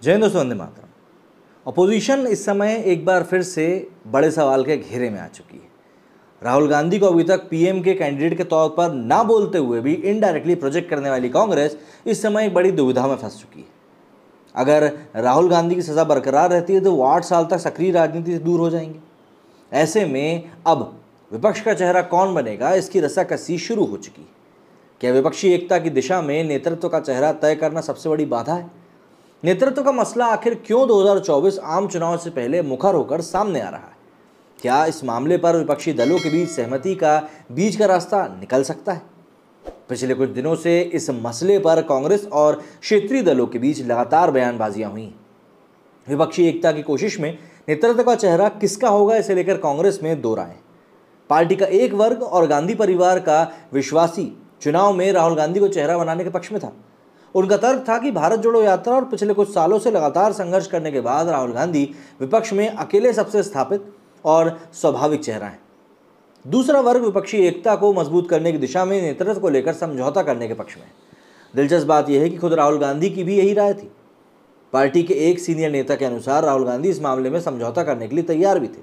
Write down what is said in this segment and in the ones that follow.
जय हिंद दोस्तों, वंदे मातरम। अपोजिशन इस समय एक बार फिर से बड़े सवाल के घेरे में आ चुकी है। राहुल गांधी को अभी तक पीएम के कैंडिडेट के तौर पर ना बोलते हुए भी इनडायरेक्टली प्रोजेक्ट करने वाली कांग्रेस इस समय एक बड़ी दुविधा में फंस चुकी है। अगर राहुल गांधी की सज़ा बरकरार रहती है तो वो 8 साल तक सक्रिय राजनीति से दूर हो जाएंगे। ऐसे में अब विपक्ष का चेहरा कौन बनेगा, इसकी रस्साकसी शुरू हो चुकी है। क्या विपक्षी एकता की दिशा में नेतृत्व का चेहरा तय करना सबसे बड़ी बाधा है? नेतृत्व का मसला आखिर क्यों 2024 आम चुनाव से पहले मुखर होकर सामने आ रहा है? क्या इस मामले पर विपक्षी दलों के बीच सहमति का बीच का रास्ता निकल सकता है? पिछले कुछ दिनों से इस मसले पर कांग्रेस और क्षेत्रीय दलों के बीच लगातार बयानबाजियां हुई हैं। विपक्षी एकता की कोशिश में नेतृत्व का चेहरा किसका होगा, इसे लेकर कांग्रेस में दो राय। पार्टी का एक वर्ग और गांधी परिवार का विश्वासी चुनाव में राहुल गांधी को चेहरा बनाने के पक्ष में था। उनका तर्क था कि भारत जोड़ो यात्रा और पिछले कुछ सालों से लगातार संघर्ष करने के बाद राहुल गांधी विपक्ष में अकेले सबसे स्थापित और स्वाभाविक चेहरा है। दूसरा वर्ग विपक्षी एकता को मजबूत करने की दिशा में नेतृत्व को लेकर समझौता करने के पक्ष में है। दिलचस्प बात यह है कि खुद राहुल गांधी की भी यही राय थी। पार्टी के एक सीनियर नेता के अनुसार राहुल गांधी इस मामले में समझौता करने के लिए तैयार भी थे।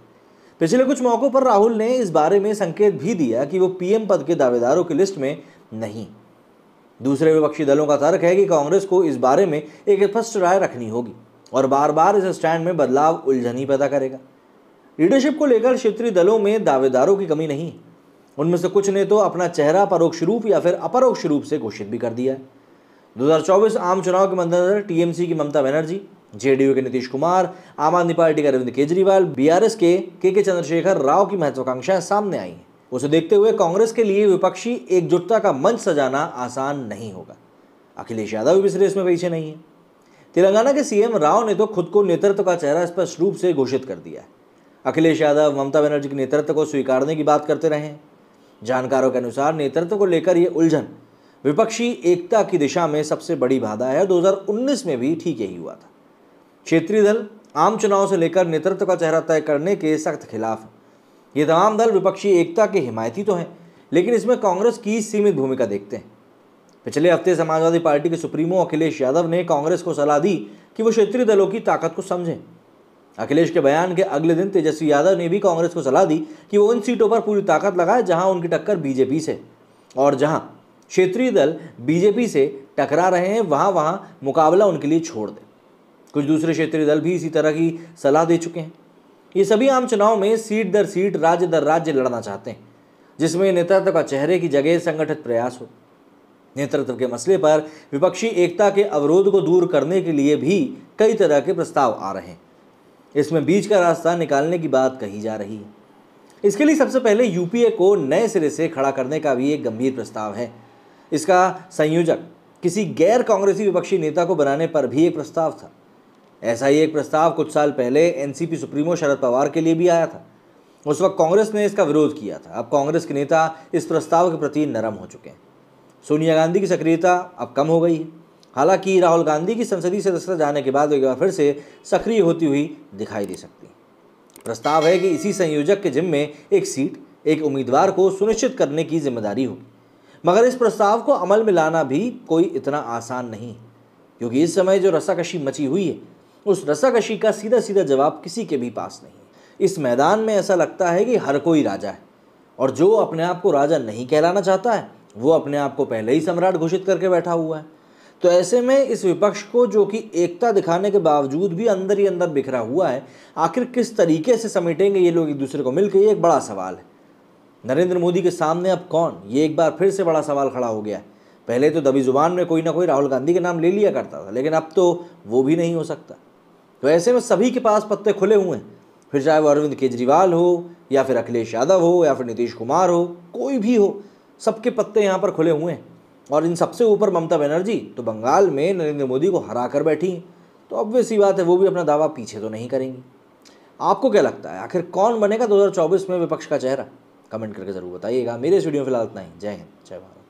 पिछले कुछ मौकों पर राहुल ने इस बारे में संकेत भी दिया कि वो पीएम पद के दावेदारों की लिस्ट में नहीं। दूसरे विपक्षी दलों का तर्क है कि कांग्रेस को इस बारे में एक स्पष्ट राय रखनी होगी और बार बार इस स्टैंड में बदलाव उलझन ही पैदा करेगा। लीडरशिप को लेकर क्षेत्रीय दलों में दावेदारों की कमी नहीं है। उनमें से कुछ ने तो अपना चेहरा परोक्ष रूप या फिर अपरोक्ष रूप से घोषित भी कर दिया है। 2024 आम चुनाव के मद्देनजर टीएमसी की ममता बनर्जी, जेडीयू के नीतीश कुमार, आम आदमी पार्टी का अरविंद केजरीवाल, बीआरएस के चंद्रशेखर राव की महत्वाकांक्षाएं सामने आई हैं। उसे देखते हुए कांग्रेस के लिए विपक्षी एकजुटता का मंच सजाना आसान नहीं होगा। अखिलेश यादव भी इस रेस में पीछे नहीं है। तेलंगाना के सीएम राव ने तो खुद को नेतृत्व का चेहरा स्पष्ट रूप से घोषित कर दिया है। अखिलेश यादव ममता बनर्जी के नेतृत्व को स्वीकारने की बात करते रहे हैं। जानकारों के अनुसार नेतृत्व को लेकर यह उलझन विपक्षी एकता की दिशा में सबसे बड़ी बाधा है। 2019 में भी ठीक यही हुआ था। क्षेत्रीय दल आम चुनाव से लेकर नेतृत्व का चेहरा तय करने के सख्त खिलाफ हैं। ये तमाम दल विपक्षी एकता के हिमायती तो हैं, लेकिन इसमें कांग्रेस की सीमित भूमिका देखते हैं। पिछले हफ्ते समाजवादी पार्टी के सुप्रीमो अखिलेश यादव ने कांग्रेस को सलाह दी कि वो क्षेत्रीय दलों की ताकत को समझें। अखिलेश के बयान के अगले दिन तेजस्वी यादव ने भी कांग्रेस को सलाह दी कि वो उन सीटों पर पूरी ताकत लगाए जहां उनकी टक्कर बीजेपी से, और जहां क्षेत्रीय दल बीजेपी से टकरा रहे हैं वहां मुकाबला उनके लिए छोड़ दें। कुछ दूसरे क्षेत्रीय दल भी इसी तरह की सलाह दे चुके हैं। ये सभी आम चुनाव में सीट दर सीट, राज्य दर राज्य लड़ना चाहते हैं, जिसमें नेतृत्व का चेहरे की जगह संगठित प्रयास हो। नेतृत्व के मसले पर विपक्षी एकता के अवरोध को दूर करने के लिए भी कई तरह के प्रस्ताव आ रहे हैं। इसमें बीच का रास्ता निकालने की बात कही जा रही है। इसके लिए सबसे पहले यूपीए को नए सिरे से खड़ा करने का भी एक गंभीर प्रस्ताव है। इसका संयोजक किसी गैर कांग्रेसी विपक्षी नेता को बनाने पर भी एक प्रस्ताव था। ऐसा ही एक प्रस्ताव कुछ साल पहले एनसीपी सुप्रीमो शरद पवार के लिए भी आया था। उस वक्त कांग्रेस ने इसका विरोध किया था। अब कांग्रेस के नेता इस प्रस्ताव के प्रति नरम हो चुके हैं। सोनिया गांधी की सक्रियता अब कम हो गई है। हालांकि राहुल गांधी की संसदीय सदस्यता जाने के बाद एक बार फिर से सक्रिय होती हुई दिखाई दे सकती है। प्रस्ताव है कि इसी संयोजक के जिम्मे एक सीट, एक उम्मीदवार को सुनिश्चित करने की जिम्मेदारी होगी। मगर इस प्रस्ताव को अमल में लाना भी कोई इतना आसान नहीं है, क्योंकि इस समय जो रस्साकशी मची हुई है, उस रस्साकशी का सीधा सीधा जवाब किसी के भी पास नहीं है। इस मैदान में ऐसा लगता है कि हर कोई राजा है, और जो अपने आप को राजा नहीं कहलाना चाहता है वो अपने आप को पहले ही सम्राट घोषित करके बैठा हुआ है। तो ऐसे में इस विपक्ष को, जो कि एकता दिखाने के बावजूद भी अंदर ही अंदर बिखरा हुआ है, आखिर किस तरीके से समेटेंगे ये लोग एक दूसरे को मिलकर, ये एक बड़ा सवाल है। नरेंद्र मोदी के सामने अब कौन, ये एक बार फिर से बड़ा सवाल खड़ा हो गया है। पहले तो दबी जुबान में कोई ना कोई राहुल गांधी के नाम ले लिया करता था, लेकिन अब तो वो भी नहीं हो सकता। तो ऐसे में सभी के पास पत्ते खुले हुए हैं, फिर चाहे वो अरविंद केजरीवाल हो या फिर अखिलेश यादव हो या फिर नीतीश कुमार हो, कोई भी हो, सबके पत्ते यहाँ पर खुले हुए हैं। और इन सबसे ऊपर ममता बनर्जी तो बंगाल में नरेंद्र मोदी को हरा कर बैठी हैं। तो ऑब्वियस सी बात है, वो भी अपना दावा पीछे तो नहीं करेंगी। आपको क्या लगता है, आखिर कौन बनेगा 2024 में विपक्ष का चेहरा? कमेंट करके ज़रूर बताइएगा। मेरे इस वीडियो में फिलहाल इतना ही। जय हिंद, जय भारत।